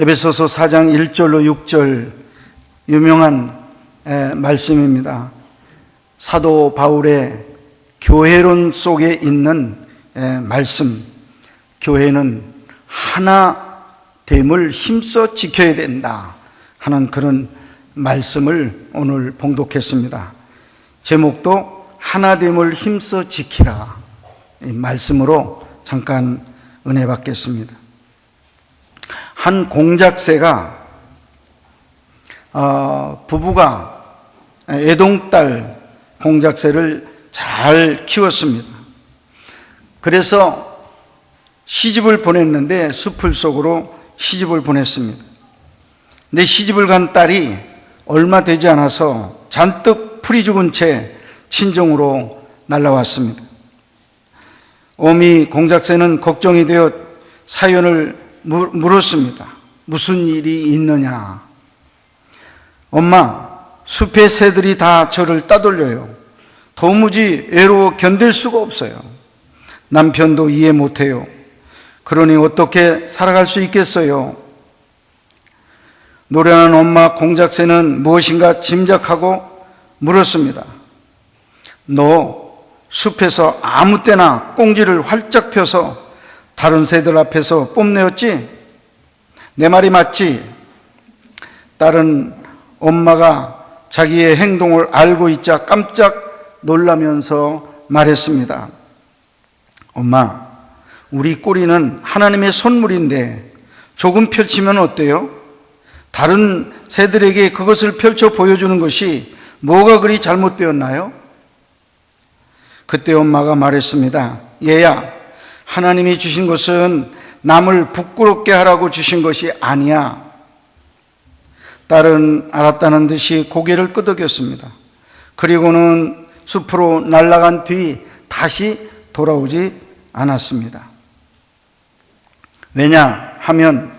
에베소서 4장 1절로 6절 유명한 말씀입니다. 사도 바울의 교회론 속에 있는 말씀, 교회는 하나됨을 힘써 지켜야 된다 하는 그런 말씀을 오늘 봉독했습니다. 제목도 하나됨을 힘써 지키라, 이 말씀으로 잠깐 은혜 받겠습니다. 한 공작새가 부부가 애동딸 공작새를 잘 키웠습니다. 그래서 시집을 보냈는데 숲을 속으로 시집을 보냈습니다. 근데 시집을 간 딸이 얼마 되지 않아서 잔뜩 풀이 죽은 채 친정으로 날아왔습니다. 어미 공작새는 걱정이 되어 사연을 물었습니다. 무슨 일이 있느냐? 엄마, 숲의 새들이 다 저를 따돌려요. 도무지 외로워 견딜 수가 없어요. 남편도 이해 못해요. 그러니 어떻게 살아갈 수 있겠어요? 노래하는 엄마 공작새는 무엇인가 짐작하고 물었습니다. 너 숲에서 아무 때나 꽁지를 활짝 펴서 다른 새들 앞에서 뽐내었지? 내 말이 맞지? 딸은 엄마가 자기의 행동을 알고 있자 깜짝 놀라면서 말했습니다. 엄마, 우리 꼬리는 하나님의 선물인데 조금 펼치면 어때요? 다른 새들에게 그것을 펼쳐 보여주는 것이 뭐가 그리 잘못되었나요? 그때 엄마가 말했습니다. 얘야, 하나님이 주신 것은 남을 부끄럽게 하라고 주신 것이 아니야. 딸은 알았다는 듯이 고개를 끄덕였습니다. 그리고는 숲으로 날아간 뒤 다시 돌아오지 않았습니다. 왜냐하면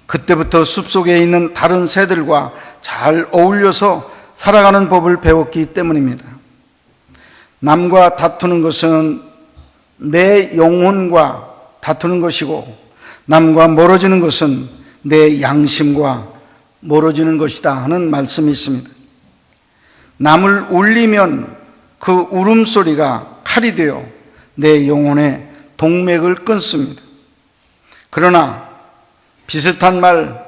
그때부터 숲속에 있는 다른 새들과 잘 어울려서 살아가는 법을 배웠기 때문입니다. 남과 다투는 것은 내 영혼과 다투는 것이고, 남과 멀어지는 것은 내 양심과 멀어지는 것이다 하는 말씀이 있습니다. 남을 울리면 그 울음소리가 칼이 되어 내 영혼의 동맥을 끊습니다. 그러나 비슷한 말,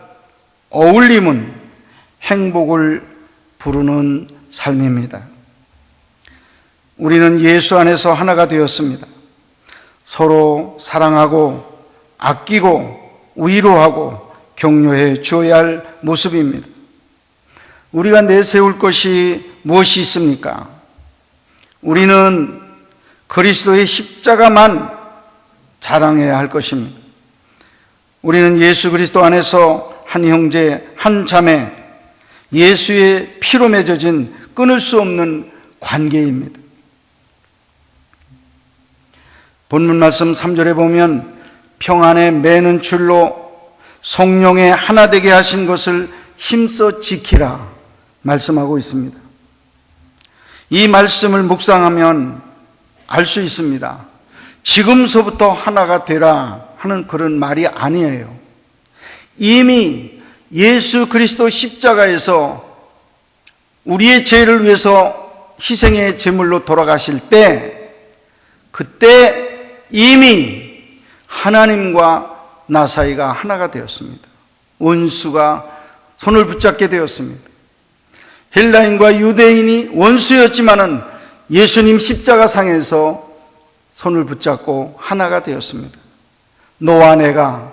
어울림은 행복을 부르는 삶입니다. 우리는 예수 안에서 하나가 되었습니다. 서로 사랑하고 아끼고 위로하고 격려해 줘야 할 모습입니다. 우리가 내세울 것이 무엇이 있습니까? 우리는 그리스도의 십자가만 자랑해야 할 것입니다. 우리는 예수 그리스도 안에서 한 형제, 한 자매, 예수의 피로 맺어진 끊을 수 없는 관계입니다. 본문 말씀 3절에 보면 평안에 매는 줄로 성령의 하나 되게 하신 것을 힘써 지키라 말씀하고 있습니다. 이 말씀을 묵상하면 알 수 있습니다. 지금서부터 하나가 되라 하는 그런 말이 아니에요. 이미 예수 그리스도 십자가에서 우리의 죄를 위해서 희생의 제물로 돌아가실 때, 그때 이미 하나님과 나 사이가 하나가 되었습니다. 원수가 손을 붙잡게 되었습니다. 헬라인과 유대인이 원수였지만은 예수님 십자가상에서 손을 붙잡고 하나가 되었습니다. 너와 내가,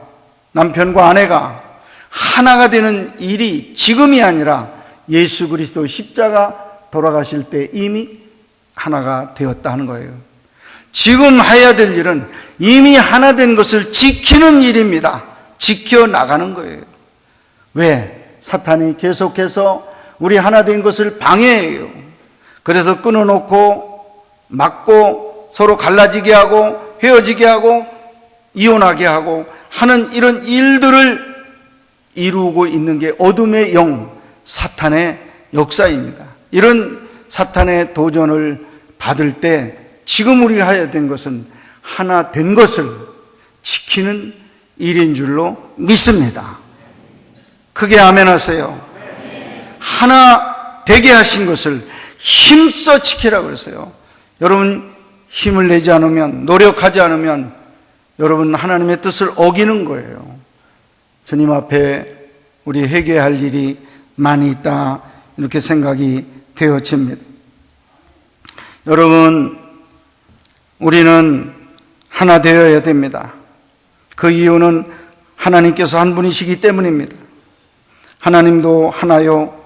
남편과 아내가 하나가 되는 일이 지금이 아니라 예수 그리스도 십자가 돌아가실 때 이미 하나가 되었다 하는 거예요. 지금 해야 될 일은 이미 하나 된 것을 지키는 일입니다. 지켜나가는 거예요. 왜? 사탄이 계속해서 우리 하나 된 것을 방해해요. 그래서 끊어놓고 막고 서로 갈라지게 하고 헤어지게 하고 이혼하게 하고 하는 이런 일들을 이루고 있는 게 어둠의 영, 사탄의 역사입니다. 이런 사탄의 도전을 받을 때 지금 우리가 해야 된 것은 하나 된 것을 지키는 일인 줄로 믿습니다. 크게 아멘하세요. 하나 되게 하신 것을 힘써 지키라고 그랬어요. 여러분 힘을 내지 않으면, 노력하지 않으면 여러분 하나님의 뜻을 어기는 거예요. 주님 앞에 우리 회개할 일이 많이 있다, 이렇게 생각이 되어집니다. 여러분, 우리는 하나 되어야 됩니다. 그 이유는 하나님께서 한 분이시기 때문입니다. 하나님도 하나요,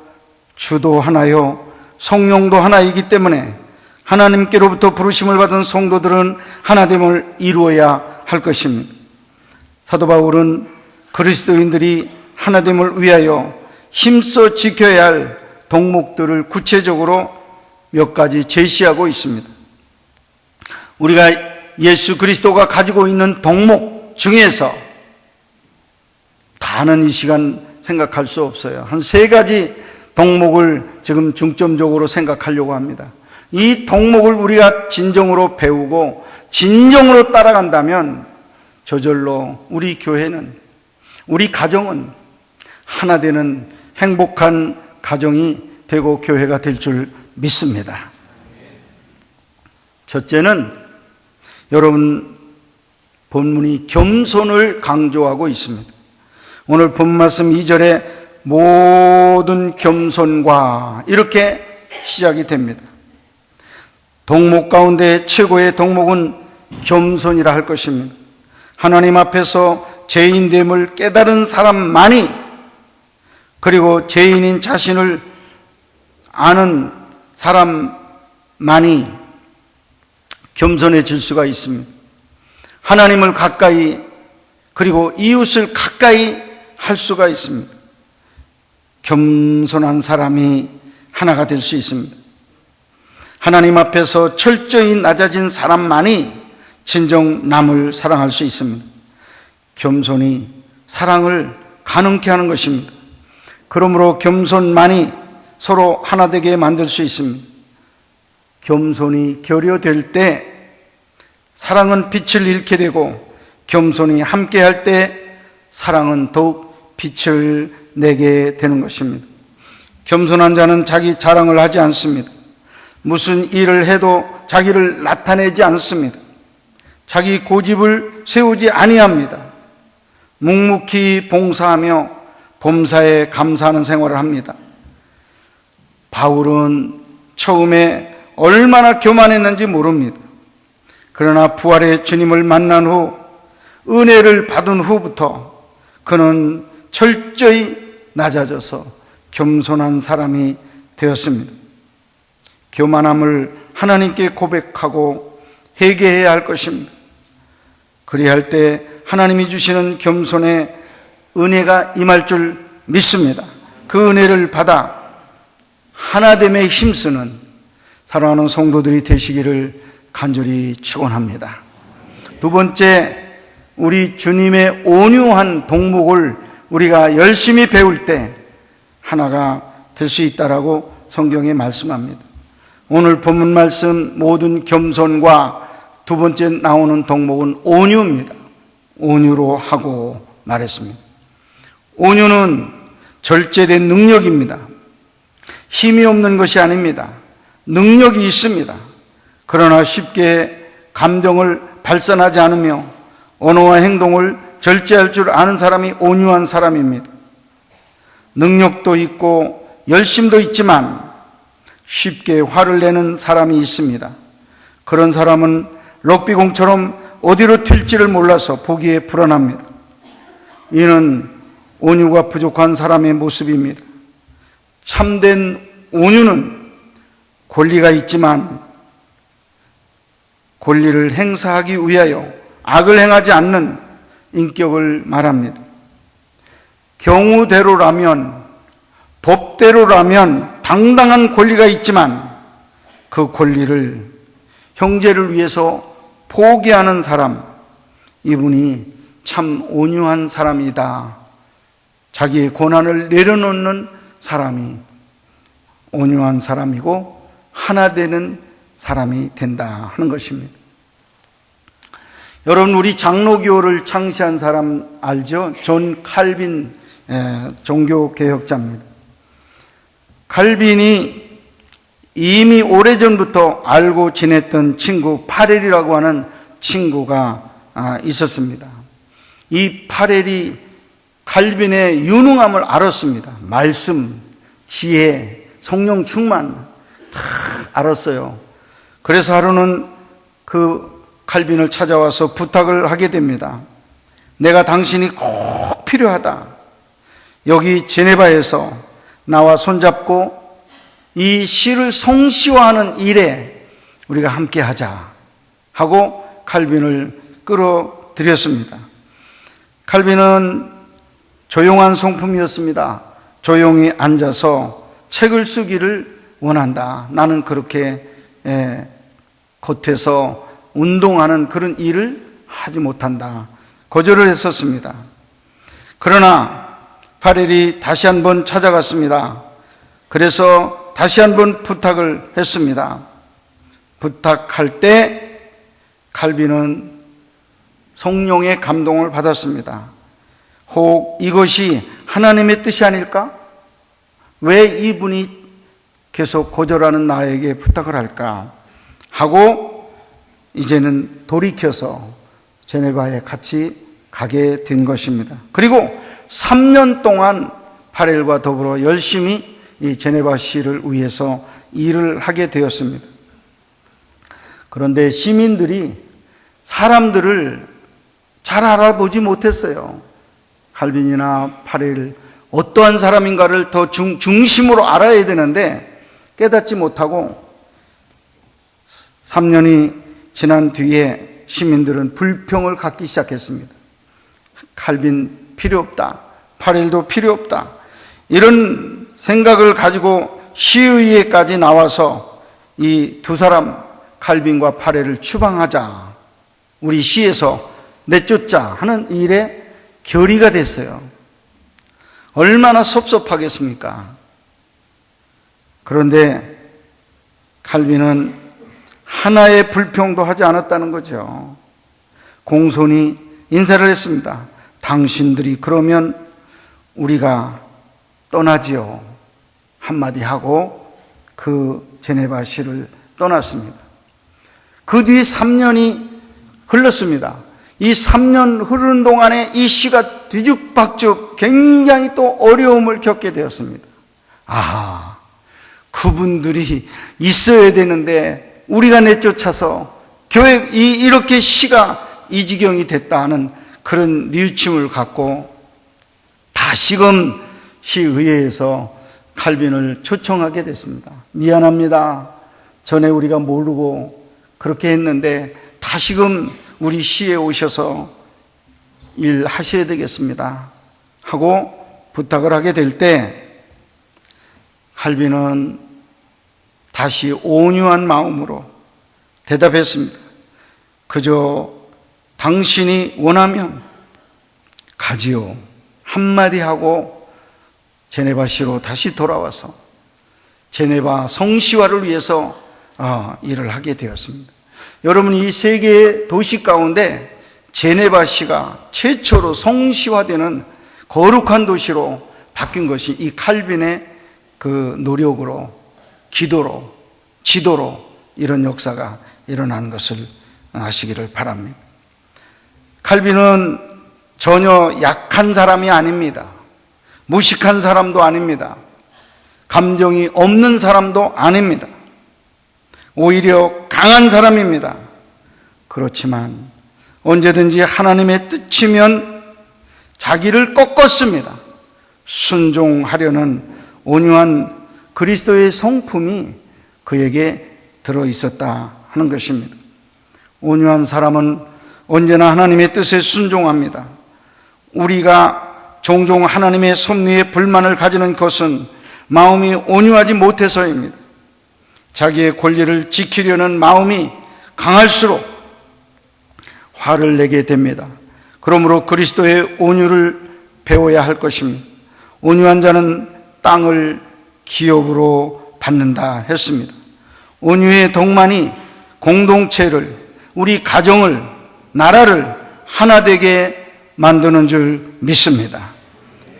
주도 하나요, 성령도 하나이기 때문에 하나님께로부터 부르심을 받은 성도들은 하나됨을 이루어야 할 것입니다. 사도 바울은 그리스도인들이 하나됨을 위하여 힘써 지켜야 할 덕목들을 구체적으로 몇 가지 제시하고 있습니다. 우리가 예수 그리스도가 가지고 있는 덕목 중에서 다는 이 시간 생각할 수 없어요. 한 3가지 덕목을 지금 중점적으로 생각하려고 합니다. 이 덕목을 우리가 진정으로 배우고 진정으로 따라간다면 저절로 우리 교회는, 우리 가정은 하나 되는 행복한 가정이 되고 교회가 될 줄 믿습니다. 첫째는 여러분 본문이 겸손을 강조하고 있습니다. 오늘 본말씀 2절에 모든 겸손과 이렇게 시작이 됩니다. 덕목 가운데 최고의 덕목은 겸손이라 할 것입니다. 하나님 앞에서 죄인됨을 깨달은 사람만이, 그리고 죄인인 자신을 아는 사람만이 겸손해질 수가 있습니다. 하나님을 가까이, 그리고 이웃을 가까이 할 수가 있습니다. 겸손한 사람이 하나가 될 수 있습니다. 하나님 앞에서 철저히 낮아진 사람만이 진정 남을 사랑할 수 있습니다. 겸손이 사랑을 가능케 하는 것입니다. 그러므로 겸손만이 서로 하나 되게 만들 수 있습니다. 겸손이 결여될 때 사랑은 빛을 잃게 되고, 겸손이 함께할 때 사랑은 더욱 빛을 내게 되는 것입니다. 겸손한 자는 자기 자랑을 하지 않습니다. 무슨 일을 해도 자기를 나타내지 않습니다. 자기 고집을 세우지 아니합니다. 묵묵히 봉사하며 범사에 감사하는 생활을 합니다. 바울은 처음에 얼마나 교만했는지 모릅니다. 그러나 부활의 주님을 만난 후, 은혜를 받은 후부터 그는 철저히 낮아져서 겸손한 사람이 되었습니다. 교만함을 하나님께 고백하고 회개해야 할 것입니다. 그리할 때 하나님이 주시는 겸손의 은혜가 임할 줄 믿습니다. 그 은혜를 받아 하나됨에 힘쓰는 사랑하는 성도들이 되시기를 간절히 축원합니다. 두 번째, 우리 주님의 온유한 덕목을 우리가 열심히 배울 때 하나가 될 수 있다라고 성경에 말씀합니다. 오늘 본문 말씀 모든 겸손과 두 번째 나오는 덕목은 온유입니다. 온유로 하고 말했습니다. 온유는 절제된 능력입니다. 힘이 없는 것이 아닙니다. 능력이 있습니다. 그러나 쉽게 감정을 발산하지 않으며 언어와 행동을 절제할 줄 아는 사람이 온유한 사람입니다. 능력도 있고 열심도 있지만 쉽게 화를 내는 사람이 있습니다. 그런 사람은 럭비공처럼 어디로 튈지를 몰라서 보기에 불안합니다. 이는 온유가 부족한 사람의 모습입니다. 참된 온유는 권리가 있지만 권리를 행사하기 위하여 악을 행하지 않는 인격을 말합니다. 경우대로라면, 법대로라면 당당한 권리가 있지만 그 권리를 형제를 위해서 포기하는 사람, 이분이 참 온유한 사람이다. 자기의 고난을 내려놓는 사람이 온유한 사람이고 하나 되는 사람이 된다 하는 것입니다. 여러분, 우리 장로교를 창시한 사람 알죠? 존 칼빈 종교개혁자입니다. 칼빈이 이미 오래전부터 알고 지냈던 친구 파렐이라고 하는 친구가 있었습니다. 이 파렐이 칼빈의 유능함을 알았습니다. 말씀, 지혜, 성령 충만 다 알았어요. 그래서 하루는 그 칼빈을 찾아와서 부탁을 하게 됩니다. 내가 당신이 꼭 필요하다. 여기 제네바에서 나와 손잡고 이 시를 성시화하는 일에 우리가 함께 하자 하고 칼빈을 끌어들였습니다. 칼빈은 조용한 성품이었습니다. 조용히 앉아서 책을 쓰기를 원한다. 나는 그렇게 겉에서 운동하는 그런 일을 하지 못한다. 거절을 했었습니다. 그러나 파렐이 다시 한번 찾아갔습니다. 그래서 다시 한번 부탁을 했습니다. 부탁할 때 칼빈은 성령의 감동을 받았습니다. 혹 이것이 하나님의 뜻이 아닐까? 왜 이분이 계속 거절하는 나에게 부탁을 할까? 하고 이제는 돌이켜서 제네바에 같이 가게 된 것입니다. 그리고 3년 동안 파렐과 더불어 열심히 이 제네바 시를 위해서 일을 하게 되었습니다. 그런데 시민들이 사람들을 잘 알아보지 못했어요. 칼빈이나 파렐 어떠한 사람인가를 더 중심으로 알아야 되는데 깨닫지 못하고 3년이 지난 뒤에 시민들은 불평을 갖기 시작했습니다. 칼빈 필요 없다. 파렐도 필요 없다. 이런 생각을 가지고 시의회까지 나와서 이 두 사람 칼빈과 파렐을 추방하자. 우리 시에서 내쫓자 하는 일에 결의가 됐어요. 얼마나 섭섭하겠습니까? 그런데 칼빈은 하나의 불평도 하지 않았다는 거죠. 공손히 인사를 했습니다. 당신들이 그러면 우리가 떠나지요. 한마디 하고 그 제네바 시를 떠났습니다. 그 뒤 3년이 흘렀습니다. 이 3년 흐르는 동안에 이 시가 뒤죽박죽 굉장히 또 어려움을 겪게 되었습니다. 아, 그분들이 있어야 되는데 우리가 내쫓아서 교회 이렇게 시가 이 지경이 됐다 하는 그런 뉘우침을 갖고 다시금 시의회에서 칼빈을 초청하게 됐습니다. 미안합니다. 전에 우리가 모르고 그렇게 했는데 다시금 우리 시에 오셔서 일하셔야 되겠습니다 하고 부탁을 하게 될 때 칼빈은 다시 온유한 마음으로 대답했습니다. 그저 당신이 원하면 가지요. 한마디 하고 제네바시로 다시 돌아와서 제네바 성시화를 위해서 일을 하게 되었습니다. 여러분, 이 세 개의 도시 가운데 제네바시가 최초로 성시화되는 거룩한 도시로 바뀐 것이 이 칼빈의 그 노력으로, 기도로, 지도로 이런 역사가 일어난 것을 아시기를 바랍니다. 칼빈은 전혀 약한 사람이 아닙니다. 무식한 사람도 아닙니다. 감정이 없는 사람도 아닙니다. 오히려 강한 사람입니다. 그렇지만 언제든지 하나님의 뜻이면 자기를 꺾었습니다. 순종하려는 온유한 그리스도의 성품이 그에게 들어있었다 하는 것입니다. 온유한 사람은 언제나 하나님의 뜻에 순종합니다. 우리가 종종 하나님의 섭리에 불만을 가지는 것은 마음이 온유하지 못해서입니다. 자기의 권리를 지키려는 마음이 강할수록 화를 내게 됩니다. 그러므로 그리스도의 온유를 배워야 할 것입니다. 온유한 자는 땅을 기업으로 받는다 했습니다. 온유의 동반이 공동체를, 우리 가정을, 나라를 하나 되게 만드는 줄 믿습니다.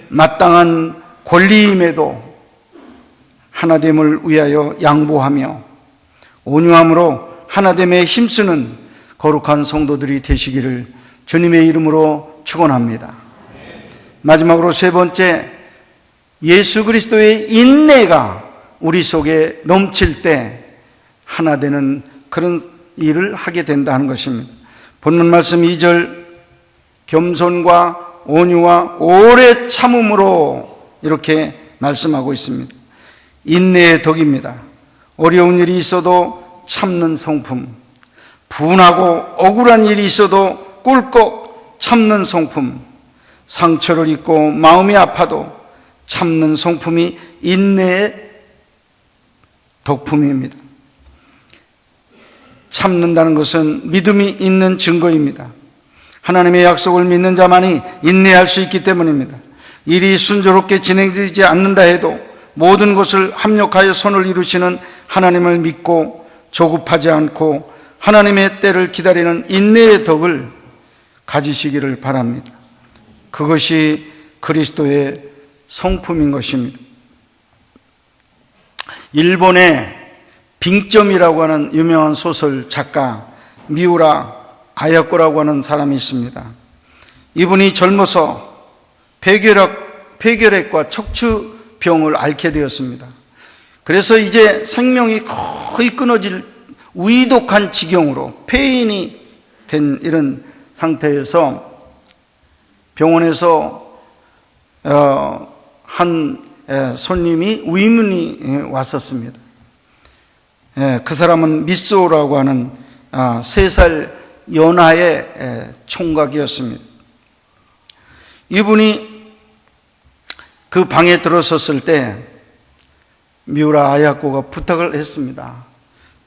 마땅한 권리임에도 하나됨을 위하여 양보하며 온유함으로 하나됨에 힘쓰는 거룩한 성도들이 되시기를 주님의 이름으로 축원합니다. 마지막으로 세 번째, 예수 그리스도의 인내가 우리 속에 넘칠 때 하나 되는 그런 일을 하게 된다는 것입니다. 본문 말씀 2절, 겸손과 온유와 오래 참음으로 이렇게 말씀하고 있습니다. 인내의 덕입니다. 어려운 일이 있어도 참는 성품, 분하고 억울한 일이 있어도 꿀꺽 참는 성품, 상처를 입고 마음이 아파도 참는 성품이 인내의 덕품입니다. 참는다는 것은 믿음이 있는 증거입니다. 하나님의 약속을 믿는 자만이 인내할 수 있기 때문입니다. 일이 순조롭게 진행되지 않는다 해도 모든 것을 합력하여 선을 이루시는 하나님을 믿고 조급하지 않고 하나님의 때를 기다리는 인내의 덕을 가지시기를 바랍니다. 그것이 그리스도의 성품인 것입니다. 일본의 빙점이라고 하는 유명한 소설 작가 미우라 아야코라고 하는 사람이 있습니다. 이분이 젊어서 폐결핵과 척추병을 앓게 되었습니다. 그래서 이제 생명이 거의 끊어질 위독한 지경으로 폐인이 된 이런 상태에서 병원에서 한 손님이 의문이 왔었습니다. 그 사람은 미소라고 하는 3살 연하의 총각이었습니다. 이분이 그 방에 들어섰을 때 미우라 아야코가 부탁을 했습니다.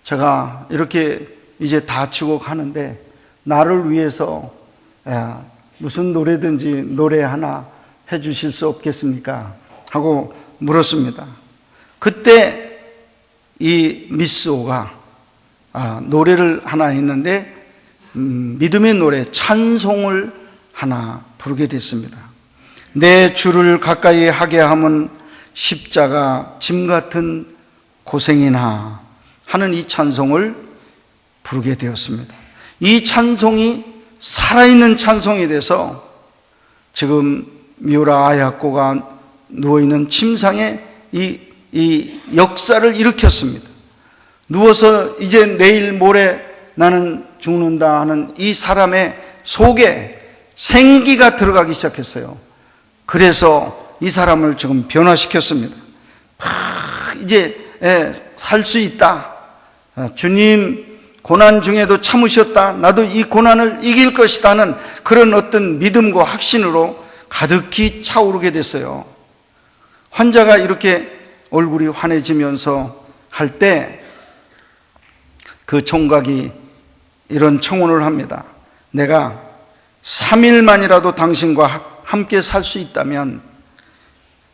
제가 이렇게 이제 다 죽어가는데 나를 위해서 무슨 노래든지 노래 하나 해주실 수 없겠습니까? 하고 물었습니다. 그때 이 미스오가 노래를 하나 했는데 믿음의 노래 찬송을 하나 부르게 됐습니다. 내 주를 가까이 하게 함은 십자가 짐 같은 고생이나 하는 이 찬송을 부르게 되었습니다. 이 찬송이 살아있는 찬송이 돼서 지금 미우라 아야코가 누워있는 침상에 이 역사를 일으켰습니다. 누워서 이제 내일 모레 나는 죽는다 하는 이 사람의 속에 생기가 들어가기 시작했어요. 그래서 이 사람을 지금 변화시켰습니다. 이제 살 수 있다. 주님 고난 중에도 참으셨다. 나도 이 고난을 이길 것이다는 그런 어떤 믿음과 확신으로 가득히 차오르게 됐어요. 환자가 이렇게 얼굴이 환해지면서 할 때 그 총각이 이런 청혼을 합니다. 내가 3일만이라도 당신과 함께 살 수 있다면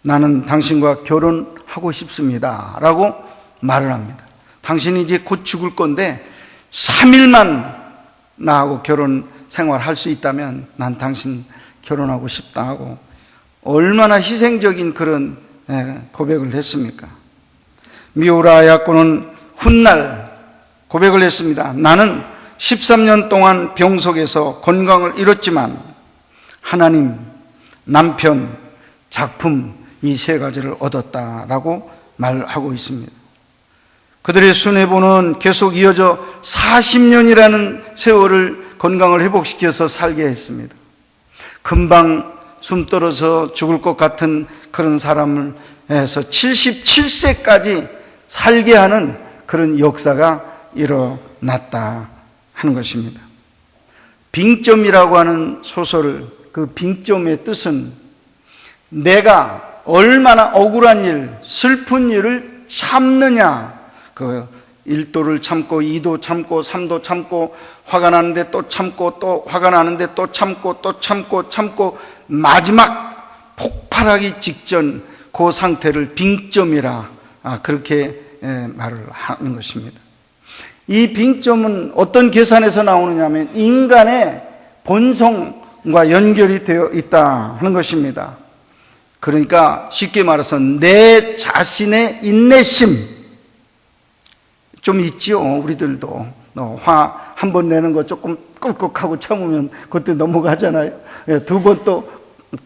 나는 당신과 결혼하고 싶습니다. 라고 말을 합니다. 당신이 이제 곧 죽을 건데 3일만 나하고 결혼 생활할 수 있다면 난 당신 결혼하고 싶다 하고 얼마나 희생적인 그런 고백을 했습니까? 미우라 아야코는 훗날 고백을 했습니다. 나는 13년 동안 병석에서 건강을 잃었지만 하나님, 남편, 작품 이 3가지를 얻었다라고 말하고 있습니다. 그들의 순회보는 계속 이어져 40년이라는 세월을 건강을 회복시켜서 살게 했습니다. 금방 숨 떨어져 죽을 것 같은 그런 사람을 해서 77세까지 살게 하는 그런 역사가 일어났다 하는 것입니다. 빙점이라고 하는 소설, 그 빙점의 뜻은 내가 얼마나 억울한 일, 슬픈 일을 참느냐, 그 1도를 참고 2도 참고 3도 참고 화가 나는데 또 참고 또 화가 나는데 또 참고 또 참고 마지막 폭발하기 직전 그 상태를 빙점이라 그렇게 말을 하는 것입니다. 이 빙점은 어떤 계산에서 나오느냐 하면 인간의 본성과 연결이 되어 있다 하는 것입니다. 그러니까 쉽게 말해서 내 자신의 인내심 좀 있지요. 우리들도 화 한 번 내는 거 조금 꿀꺽하고 참으면 그때 넘어가잖아요. 두 번 또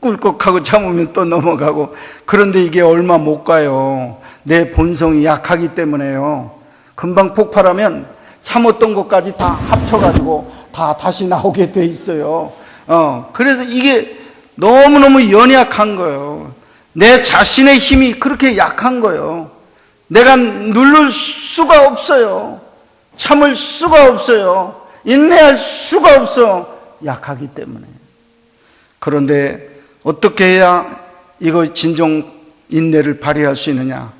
꿀꺽하고 참으면 또 넘어가고. 그런데 이게 얼마 못 가요. 내 본성이 약하기 때문에요. 금방 폭발하면 참았던 것까지 다 합쳐가지고 다 다시 나오게 돼 있어요. 그래서 이게 너무너무 연약한 거예요. 내 자신의 힘이 그렇게 약한 거예요. 내가 누를 수가 없어요. 참을 수가 없어요. 인내할 수가 없어. 약하기 때문에. 그런데 어떻게 해야 이거 진정 인내를 발휘할 수 있느냐?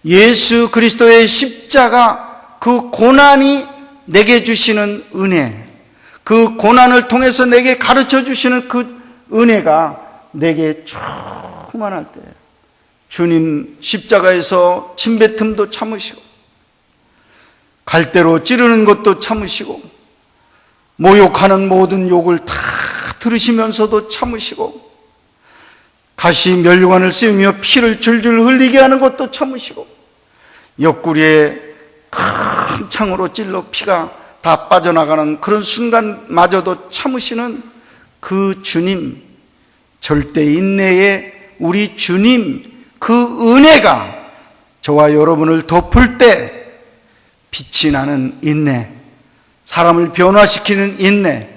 예수 그리스도의 십자가, 그 고난이 내게 주시는 은혜, 그 고난을 통해서 내게 가르쳐 주시는 그 은혜가 내게 충만할 때, 주님 십자가에서 침뱉음도 참으시고, 갈대로 찌르는 것도 참으시고, 모욕하는 모든 욕을 다 들으시면서도 참으시고, 가시 면류관을 씌우며 피를 줄줄 흘리게 하는 것도 참으시고, 옆구리에 큰 창으로 찔러 피가 다 빠져나가는 그런 순간마저도 참으시는 그 주님, 절대 인내의 우리 주님, 그 은혜가 저와 여러분을 덮을 때 빛이 나는 인내, 사람을 변화시키는 인내,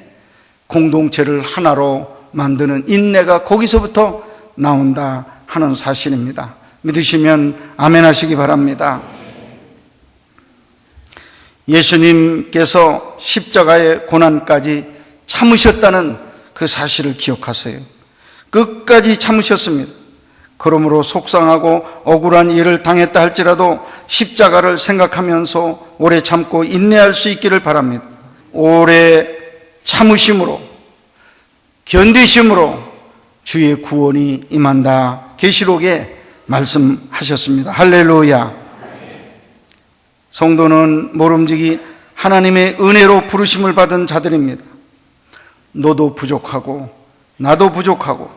공동체를 하나로 만드는 인내가 거기서부터 나온다 하는 사실입니다. 믿으시면 아멘 하시기 바랍니다. 예수님께서 십자가의 고난까지 참으셨다는 그 사실을 기억하세요. 끝까지 참으셨습니다. 그러므로 속상하고 억울한 일을 당했다 할지라도 십자가를 생각하면서 오래 참고 인내할 수 있기를 바랍니다. 오래 참으심으로, 견디심으로 주의 구원이 임한다. 계시록에 말씀하셨습니다. 할렐루야. 성도는 모름지기 하나님의 은혜로 부르심을 받은 자들입니다. 너도 부족하고 나도 부족하고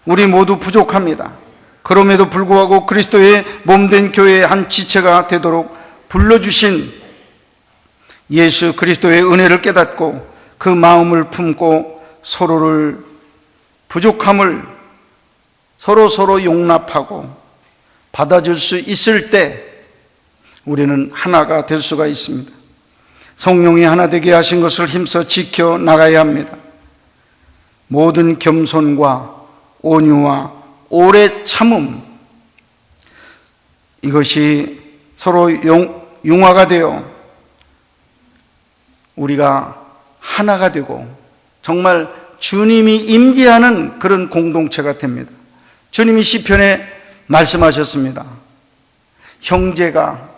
우리 모두 부족합니다. 그럼에도 불구하고 그리스도의 몸된 교회의 한 지체가 되도록 불러주신 예수 그리스도의 은혜를 깨닫고 그 마음을 품고 서로를 부족함을 서로 용납하고 받아줄 수 있을 때 우리는 하나가 될 수가 있습니다. 성령이 하나 되게 하신 것을 힘써 지켜 나가야 합니다. 모든 겸손과 온유와 오래 참음, 이것이 서로 융화가 되어 우리가 하나가 되고 정말 주님이 임재하는 그런 공동체가 됩니다. 주님이 시편에 말씀하셨습니다. 형제가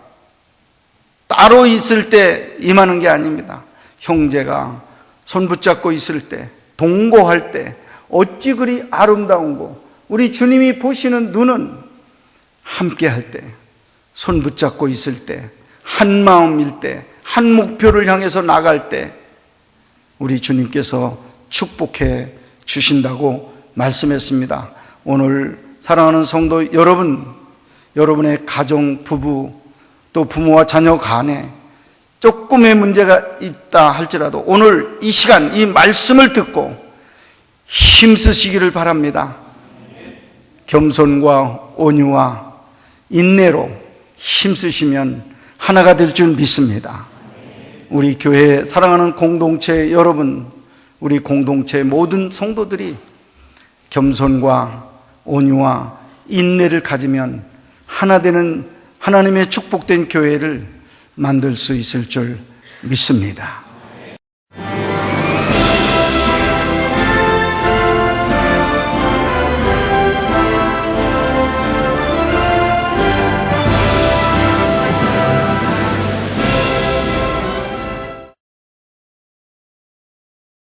따로 있을 때 임하는 게 아닙니다. 형제가 손 붙잡고 있을 때, 동거할 때 어찌 그리 아름다운고, 우리 주님이 보시는 눈은 함께 할 때, 손 붙잡고 있을 때, 한 마음일 때, 한 목표를 향해서 나갈 때 우리 주님께서 축복해 주신다고 말씀했습니다. 오늘 사랑하는 성도 여러분, 여러분의 가정, 부부, 또 부모와 자녀 간에 조금의 문제가 있다 할지라도 오늘 이 시간, 이 말씀을 듣고 힘쓰시기를 바랍니다. 겸손과 온유와 인내로 힘쓰시면 하나가 될 줄 믿습니다. 우리 교회 사랑하는 공동체 여러분, 우리 공동체 모든 성도들이 겸손과 온유와 인내를 가지면 하나 되는 하나님의 축복된 교회를 만들 수 있을 줄 믿습니다.